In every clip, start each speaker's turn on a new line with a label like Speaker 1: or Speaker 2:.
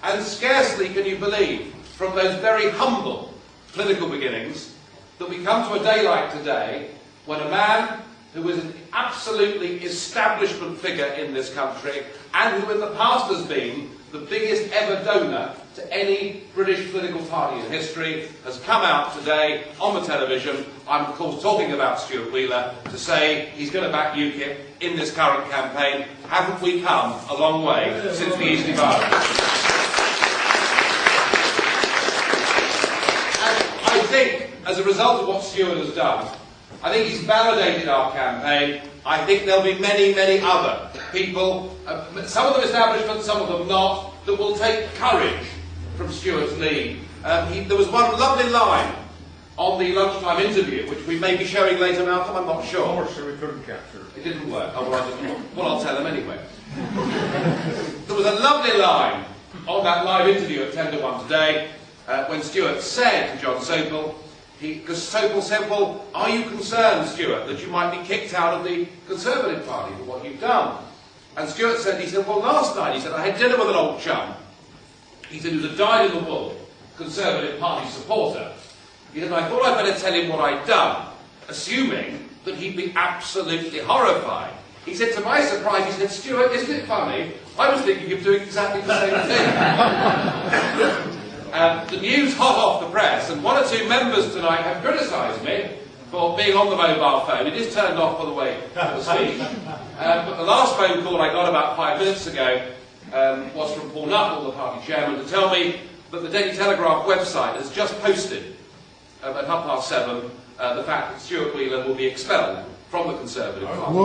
Speaker 1: And scarcely can you believe, from those very humble political beginnings, that we come to a day like today when a man who is an absolutely establishment figure in this country and who in the past has been the biggest ever donor to any British political party in history has come out today on the television, I'm of course talking about Stuart Wheeler, to say he's going to back UKIP in this current campaign. Haven't we come a long way since the East Divided? And I think, as a result of what Stuart has done, I think he's validated our campaign. I think there'll be many, many other people, some of them establishment, some of them not, that will take courage from Stuart's lead. There was one lovely line on the lunchtime interview, which we may be showing later, Malcolm, I'm not sure.
Speaker 2: Unfortunately, we couldn't capture it.
Speaker 1: It didn't work. Oh, well, I'll tell them anyway. There was a lovely line on that live interview at 10 to 1 today, when Stuart said to John Sopel, because Sopel said, well, are you concerned, Stuart, that you might be kicked out of the Conservative Party for what you've done? And Stuart said, he said, well, last night, he said, I had dinner with an old chum. He said, he was a dyed-in-the-wool Conservative Party supporter. He said, I thought I'd better tell him what I'd done, assuming that he'd be absolutely horrified. He said, to my surprise, he said, Stuart, isn't it funny? I was thinking of doing exactly the same thing. The news hot off the press, and one or two members tonight have criticised me for being on the mobile phone. It is turned off, by the way, for the speech. But the last phone call I got about 5 minutes ago was from Paul Nuttall, the party chairman, to tell me that the Daily Telegraph website has just posted at 7:30 the fact that Stuart Wheeler will be expelled from the Conservative Party.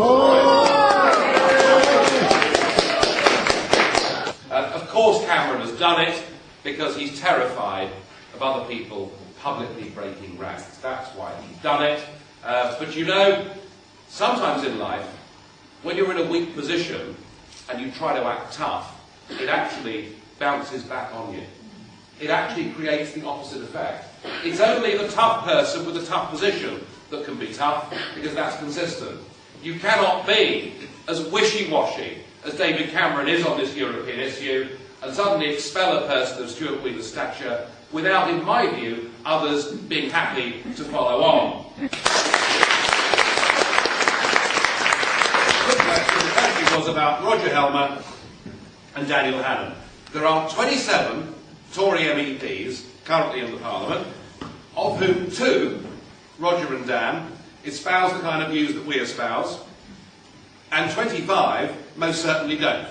Speaker 1: Of course Cameron has done it because he's terrified of other people publicly breaking ranks. That's why he's done it. But you know, sometimes in life, when you're in a weak position and you try to act tough, it actually bounces back on you. It actually creates the opposite effect. It's only the tough person with a tough position that can be tough, because that's consistent. You cannot be as wishy-washy as David Cameron is on this European issue and suddenly expel a person of Stuart Wheeler's stature without, in my view, others being happy to follow on. The question was about Roger Helmer and Daniel Hannan. There are 27 Tory MEPs currently in the Parliament, of whom 2, Roger and Dan, espouse the kind of views that we espouse, and 25 most certainly don't.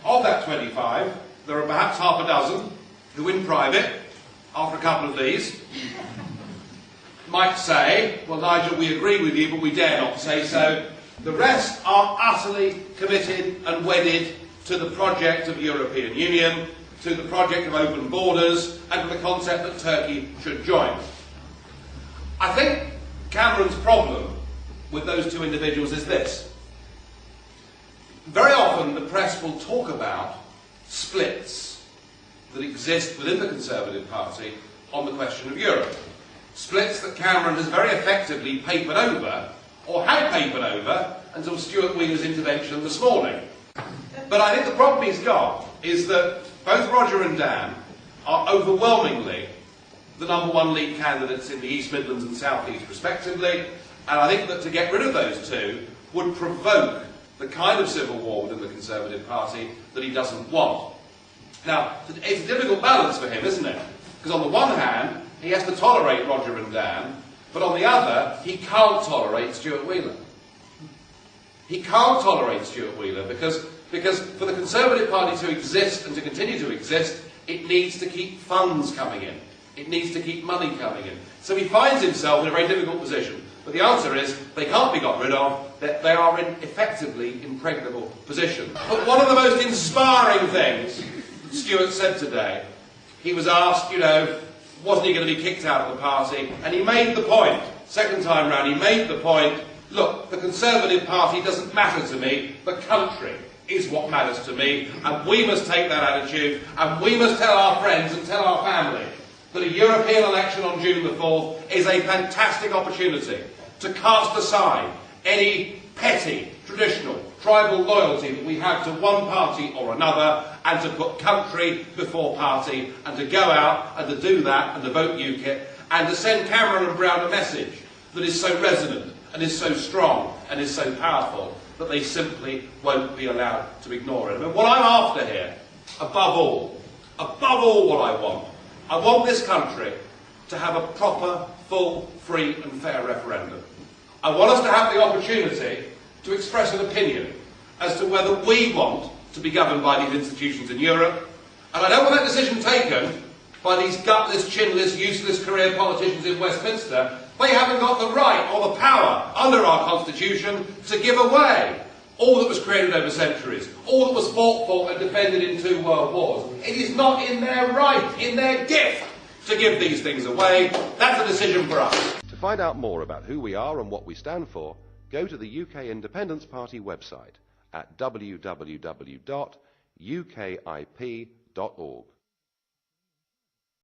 Speaker 1: Of that 25, there are perhaps half a dozen who in private, after a couple of these, might say, well, Nigel, we agree with you, but we dare not say so. The rest are utterly committed and wedded to the project of the European Union, to the project of open borders, and to the concept that Turkey should join. I think Cameron's problem with those 2 individuals is this. Very often the press will talk about splits that exist within the Conservative Party on the question of Europe. Splits that Cameron has very effectively papered over, or had papered over, until Stuart Wheeler's intervention this morning. But I think the problem he's got is that both Roger and Dan are overwhelmingly the #1 lead candidates in the East Midlands and South East respectively, and I think that to get rid of those 2 would provoke the kind of civil war within the Conservative Party that he doesn't want. Now, it's a difficult balance for him, isn't it? Because on the one hand, he has to tolerate Roger and Dan, but on the other, he can't tolerate Stuart Wheeler. He can't tolerate Stuart Wheeler because for the Conservative Party to exist and to continue to exist, it needs to keep funds coming in. It needs to keep money coming in. So he finds himself in a very difficult position. But the answer is, they can't be got rid of. They are in effectively impregnable position. But one of the most inspiring things that Stuart said today, he was asked, you know, wasn't he going to be kicked out of the party? And he made the point, second time round, he made the point, look, the Conservative Party doesn't matter to me, the country is what matters to me, and we must take that attitude, and we must tell our friends and tell our family that a European election on June the 4th is a fantastic opportunity to cast aside any petty, traditional tribal loyalty that we have to one party or another, and to put country before party, and to go out and to do that and to vote UKIP, and to send Cameron and Brown a message that is so resonant and is so strong and is so powerful that they simply won't be allowed to ignore it. I mean, what I'm after here, above all what I want this country to have a proper, full, free and fair referendum. I want us to have the opportunity to express an opinion as to whether we want to be governed by these institutions in Europe, and I don't want that decision taken by these gutless, chinless, useless career politicians in Westminster. They haven't got the right or the power under our Constitution to give away all that was created over centuries, all that was fought for and defended in 2 world wars. It is not in their right, in their gift, to give these things away. That's a decision for us.
Speaker 2: To find out more about who we are and what we stand for, go to the UK Independence Party website at www.ukip.org.